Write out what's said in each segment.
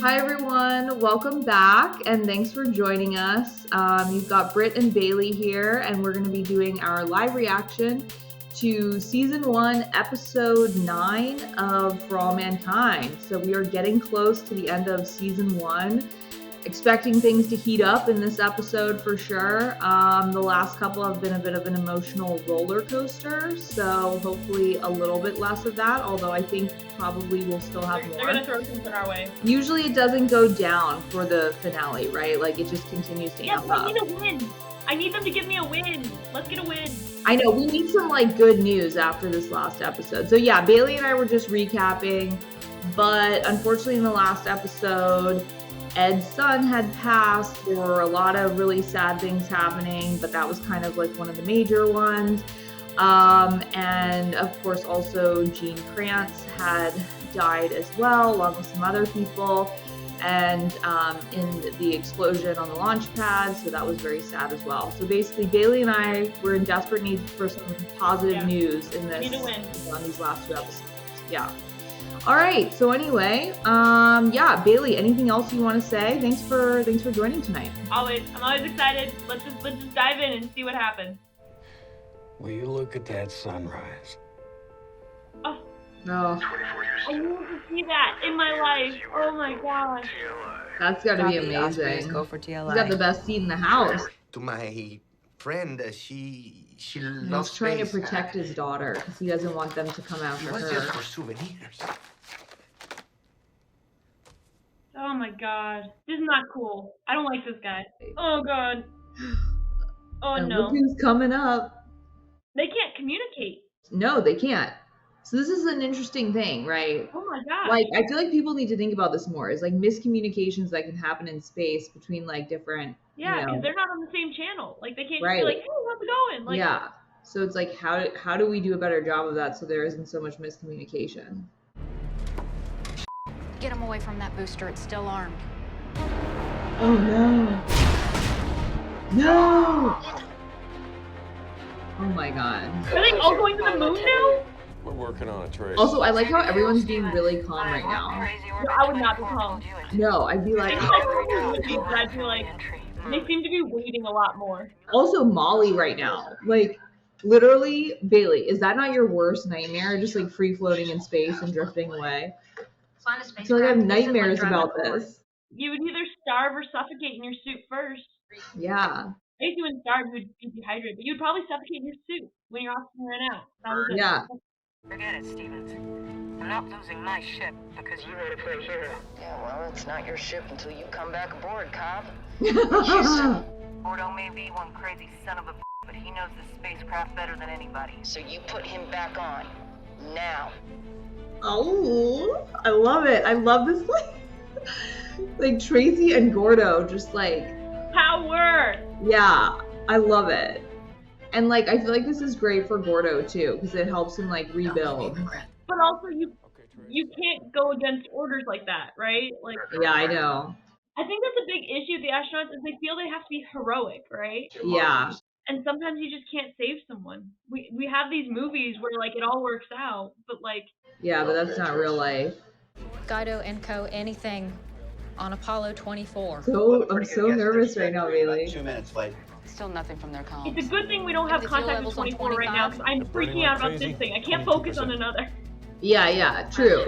Hi everyone, welcome back and thanks for joining us. You've got Britt and Bailey here and we're going to be doing our live reaction to Season 1, Episode 9 of For All Mankind. So we are getting close to the end of Season 1. Expecting things to heat up in this episode for sure. The last couple have been a bit of an emotional roller coaster, so hopefully a little bit less of that, although I think probably we'll still have more. They're gonna throw something our way. Usually it doesn't go down for the finale, right? Like it just continues to amp up. I need a win. I need them to give me a win. Let's get a win. I know, we need some like good news after this last episode. So yeah, Bailey and I were just recapping, but unfortunately in the last episode, Ed's son had passed. There were a lot of really sad things happening, but that was kind of like one of the major ones. And of course also Gene Kranz had died as well, along with some other people, and in the explosion on the launch pad, so that was very sad as well. So basically Bailey and I were in desperate need for some positive news in this, on these last two episodes. Yeah. All right, so anyway, yeah, Bailey, anything else you want to say? Thanks for joining tonight. Always. I'm always excited. Let's just dive in and see what happens. Will you look at that sunrise? Oh. No. I need to see that in my life. Oh my gosh. That's got to be amazing. Go for TLA. He's got the best seat in the house. To my friend, she loves He's trying to protect his daughter because he doesn't want them to come after her. Just for souvenirs. Oh my god. This is not cool. I don't like this guy. Oh god. Oh and no. Look who's coming up. They can't communicate. No, they can't. So this is an interesting thing, right? Oh my god. Like, I feel like people need to think about this more. It's like miscommunications that can happen in space between like different. Yeah, because they're not on the same channel. Like they can't right. just be like, hey, how's it going? Like, yeah. So it's like, how do we do a better job of that so there isn't so much miscommunication? Get him away from that booster. It's still armed. Oh no. No! Oh my god. Are they all going to the moon now? We're working on a trace. Also, I like how everyone's being really calm right now. No, I would not be calm. No, I'd be like... I'd be like, they seem to be waiting a lot more. Also, Molly right now. Like, literally, Bailey, is that not your worst nightmare? Just like free-floating in space and drifting away? I feel like I have nightmares about this. You would either starve or suffocate in your suit first. Yeah. I think you wouldn't starve, you would be dehydrated, but you'd probably suffocate in your suit when your oxygen ran out. Yeah. Forget it, Stevens. I'm not losing my ship because you want to play hero. Yeah, well, it's not your ship until you come back aboard, Cobb. Gordo may be one crazy son of a but he knows this spacecraft better than anybody. So you put him back on. Now. Oh, I love it. I love this, like Tracy and Gordo just like... Power! Yeah, I love it. And like, I feel like this is great for Gordo too, because it helps him like rebuild. But also, you can't go against orders like that, right? Like. Yeah, I know. I think that's a big issue with the astronauts is they feel they have to be heroic, right? Yeah. And sometimes you just can't save someone. We have these movies where like it all works out, but like. Yeah, but that's not real life. Guido and Co. Anything on Apollo 24. So I'm so nervous right now, Bailey. 2 minutes late. Still nothing from their comms. It's a good thing we don't have contact with 24 right now because I'm freaking out about this thing. I can't focus on another. Yeah, true.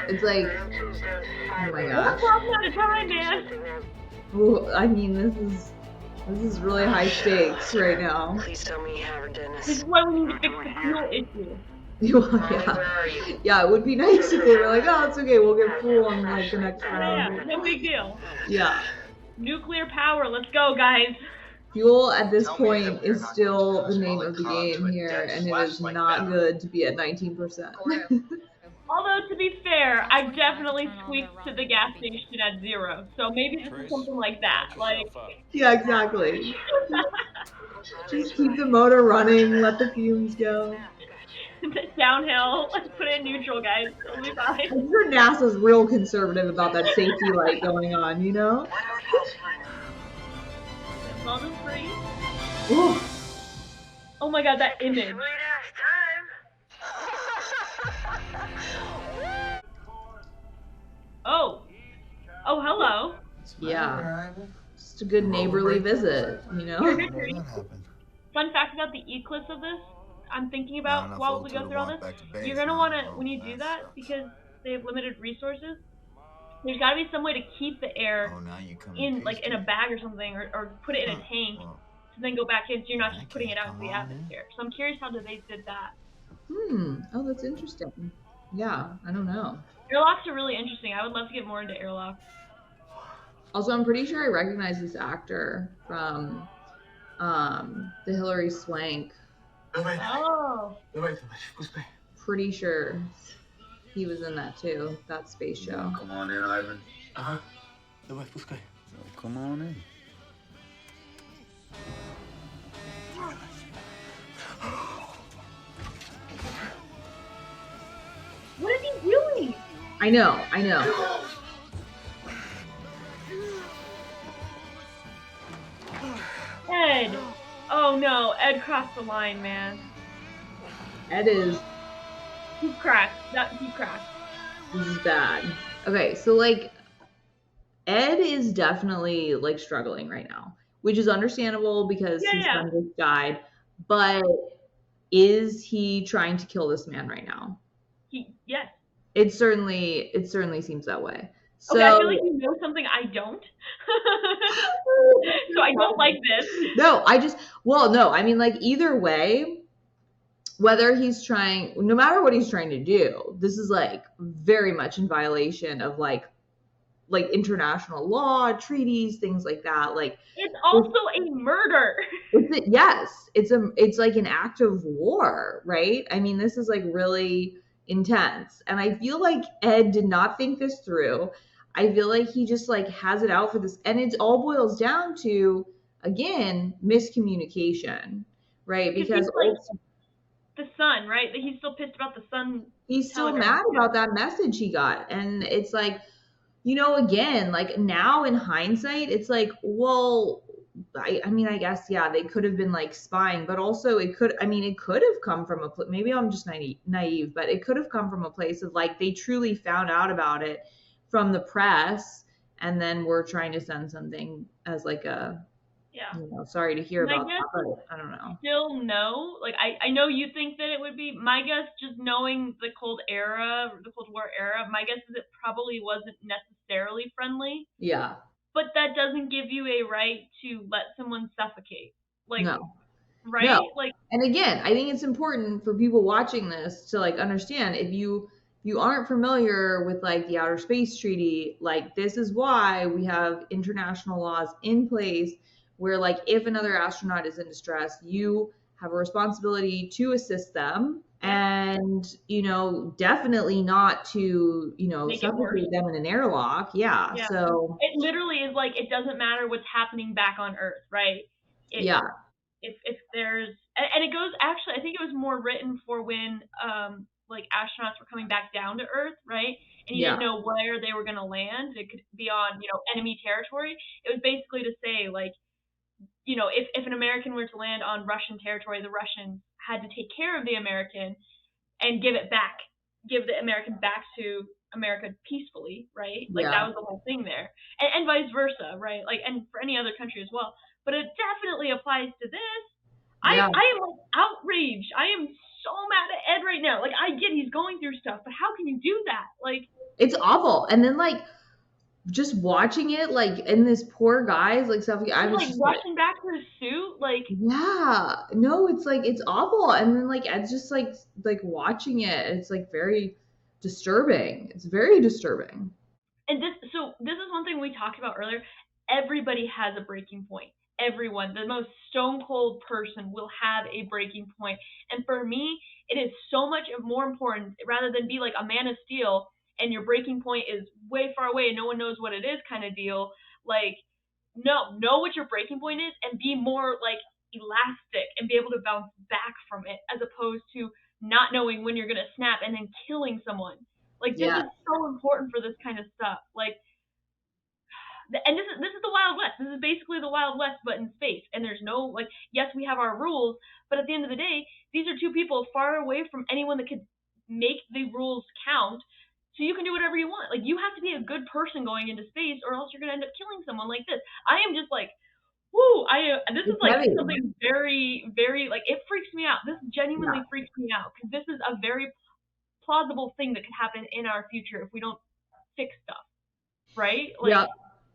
It's like, oh my gosh. One problem at a time, man. Ooh, I mean, this is really high stakes right now. Please tell me you have her, Dennis. This is why we need to fix the fuel issue. Yeah, it would be nice if they were like, oh, it's okay, we'll get fuel on like the next round. Yeah, no big deal. Yeah. Nuclear power, let's go, guys. Fuel at this point is still the name of the game here, and it is not good to be at 19%. Although, to be fair, I definitely squeaked to the gas station at 0, so maybe this is something like that. Like. Yeah, exactly. Just keep the motor running, let the fumes go. Downhill, let's put it in neutral, guys. It'll be fine. I'm sure NASA's real conservative about that safety light going on, you know? Free. Ooh. Oh my god, that image. Oh. Oh, Yeah. Just a good neighborly visit, you know? Fun fact about the eclipse of this, I'm thinking about while we go through all this, you're going to want to, when you do that, because they have limited resources, there's got to be some way to keep the air in, like, in a bag or something, or put it in a tank, to then go back in, so you're not just putting it out into the atmosphere. So I'm curious how they did that. Oh, that's interesting. Yeah, I don't know. Airlocks are really interesting. I would love to get more into airlocks. Also, I'm pretty sure I recognize this actor from the Hilary Swank. Oh. Pretty sure he was in that too, that space show. Come on in, Ivan. Come on in. What is he doing? I know. Ed. Oh no, Ed crossed the line, man. Ed is... He's cracked. He cracked. This is bad. Okay, so like, Ed is definitely like struggling right now, which is understandable because his son just died. But is he trying to kill this man right now? Yes. It certainly seems that way. So, okay, I feel like you know something I don't. So I don't like this. No, I mean, like, either way, whether he's trying, no matter what he's trying to do, this is like very much in violation of like international law, treaties, things like that. Like, it's also a murder. It's like an act of war, right? I mean, this is like really intense. And I feel like Ed did not think this through. I feel like he just like has it out for this. And it all boils down to, again, miscommunication, right? Because the son, right? He's still pissed about the son. He's still mad about that message he got. And it's like, you know, again, like now in hindsight, it's like, well, I mean, I guess, yeah, they could have been like spying, but also it could have come from maybe I'm just naive, but it could have come from a place of like, they truly found out about it from the press and then we're trying to send something as like a, you know, sorry to hear about that, but I don't know. Still no, like I know you think that it would be, my guess, just knowing the Cold War era, my guess is it probably wasn't necessarily friendly. Yeah. But that doesn't give you a right to let someone suffocate. Like, no. Right? No. Like, and again, I think it's important for people watching this to like understand, if you aren't familiar with like the Outer Space Treaty, like this is why we have international laws in place where like if another astronaut is in distress, you have a responsibility to assist them and, you know, definitely not to, you know, suffocate them in an airlock. Yeah. So it literally is like, it doesn't matter what's happening back on Earth, right? If there's, and it goes, actually, I think it was more written for when, like astronauts were coming back down to Earth, right? And you didn't know where they were going to land. It could be on, you know, enemy territory. It was basically to say, like, you know, if an American were to land on Russian territory, the Russians had to take care of the American and give the American back to America peacefully, right? Like that was the whole thing there. And vice versa, right? Like, and for any other country as well. But it definitely applies to this. I am like outraged. I am so mad at Ed right now. Like, I get he's going through stuff, but how can you do that? Like, it's awful. And then like just watching it, like, and this poor guy's like stuff. I was like rushing back to his suit, like. Yeah, no, it's like it's awful. And then like Ed's just like watching it. It's like very disturbing. It's very disturbing. And this is one thing we talked about earlier. Everybody has a breaking point. Everyone, the most stone cold person will have a breaking point. And for me, it is so much more important, rather than be like a Man of Steel and your breaking point is way far away and no one knows what it is kind of deal. Like, know what your breaking point is and be more like elastic and be able to bounce back from it, as opposed to not knowing when you're going to snap and then killing someone. Like, this is so important for this kind of stuff. Like, and this is the Wild West. This is basically the Wild West, but in space. And there's no, like, yes, we have our rules, but at the end of the day, these are two people far away from anyone that could make the rules count So you can do whatever you want. Like, you have to be a good person going into space, or else you're gonna end up killing someone like this. I am just like, whoo! This is like heavy. something very, very, like, it freaks me out. This genuinely freaks me out, because this is a very plausible thing that could happen in our future if we don't fix stuff, right? Like, yeah.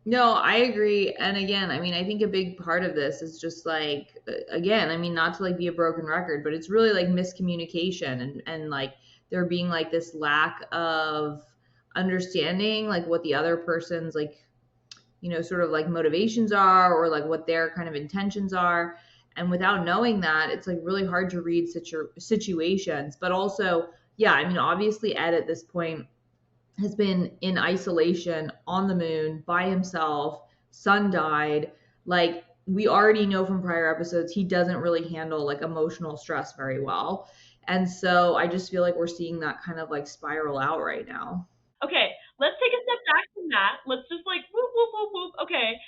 No, I agree. And again, I mean, I think a big part of this is just like, again, I mean, not to like be a broken record, but it's really like miscommunication and like there being like this lack of understanding like what the other person's like, you know, sort of like motivations are or like what their kind of intentions are. And without knowing that, it's like really hard to read situations. But also, yeah, I mean, obviously Ed at this point has been in isolation on the moon by himself. Son died. Like, we already know from prior episodes, he doesn't really handle like emotional stress very well. And so I just feel like we're seeing that kind of like spiral out right now. Okay, let's take a step back from that. Let's just like whoop, whoop, whoop, whoop. Okay,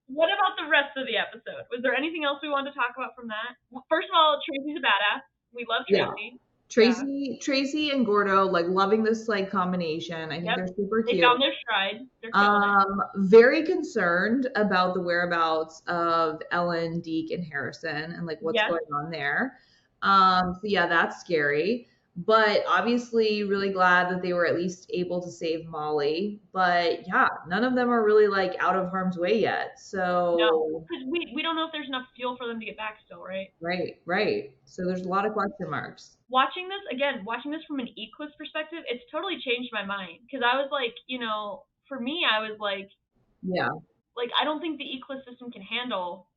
what about the rest of the episode? Was there anything else we wanted to talk about from that? Well, first of all, Tracy's a badass. We love Tracy. Yeah. Tracy and Gordo, like loving this like combination. I think they're super cute. They found their stride. They're killing it. Very concerned about the whereabouts of Ellen, Deke, and Harrison and like what's going on there. So yeah, that's scary. But obviously really glad that they were at least able to save Molly. But yeah, none of them are really like out of harm's way yet. So no, because we don't know if there's enough fuel for them to get back still, right? Right. So there's a lot of question marks. Watching this from an Eclipse perspective, it's totally changed my mind. Because I was like, you know, for me, I was like, like, I don't think the Eclipse system can handle,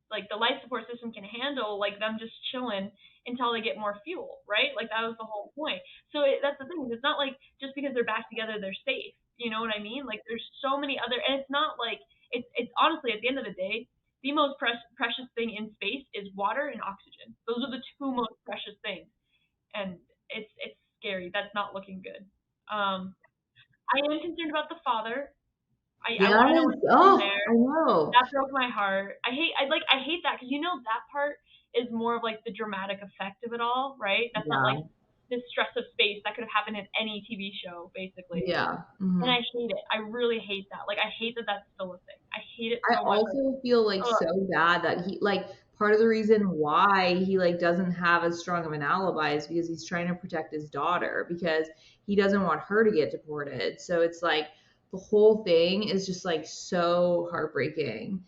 like, the life support system can handle, like, them just chilling until they get more fuel, right? Like, that was the whole point. So that's the thing. It's not like just because they're back together, they're safe. You know what I mean? Like, there's so many other, and it's not like, it's honestly, at the end of the day, the most precious thing in space is water and oxygen. Those are the two most precious things. And it's scary. That's not looking good. I am concerned about the father. I want to know what's in there. I know. That broke my heart. I hate that, because you know that part is more of like the dramatic effect of it all, right? That's not like this stress of space that could have happened in any TV show, basically. Yeah. Mm-hmm. And I hate it. I really hate that. Like, I hate that that's still a thing. I hate it so much. I also feel like so bad that he like part of the reason why he like doesn't have as strong of an alibi is because he's trying to protect his daughter, because he doesn't want her to get deported. So it's like the whole thing is just like so heartbreaking,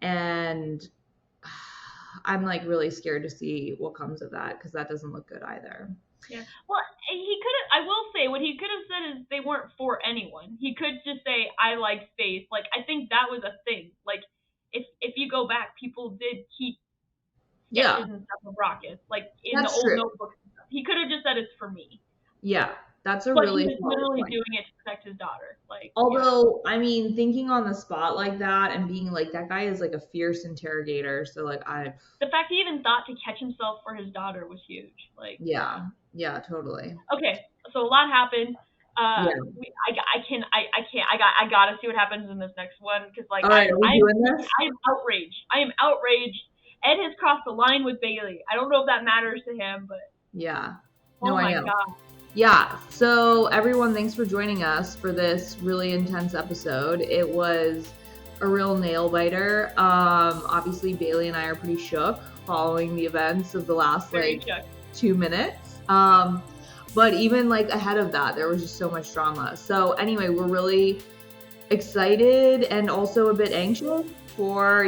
and I'm like really scared to see what comes of that, because that doesn't look good either. Yeah. Well, I will say what he could have said is they weren't for anyone. He could just say, I like space. Like, I think that was a thing. Like, if you go back, people did keep sketches and stuff of rockets, like in the old notebooks and stuff. He could have just said it's for me. Yeah. That's a but really he was literally doing it to protect his daughter. Like, although, I mean, thinking on the spot like that and being like, that guy is like a fierce interrogator. So like, the fact he even thought to catch himself for his daughter was huge. Like, yeah, totally. Okay, so a lot happened. I gotta see what happens in this next one, because like, all right, I am outraged. Ed has crossed the line with Bailey. I don't know if that matters to him, but yeah. No, I know. God. Yeah, so everyone, thanks for joining us for this really intense episode. It was a real nail biter. Obviously, Bailey and I are pretty shook following the events of the last 2 minutes. But even like ahead of that, there was just so much drama. So anyway, we're really excited and also a bit anxious for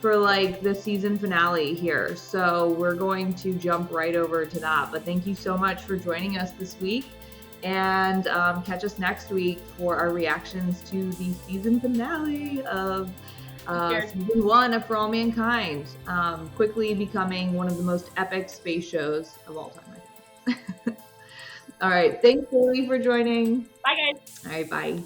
like the season finale here. So we're going to jump right over to that. But thank you so much for joining us this week, and catch us next week for our reactions to the season finale of season 1 of For All Mankind, quickly becoming one of the most epic space shows of all time, I think. All right, thanks Bailey for joining. Bye guys. All right, bye.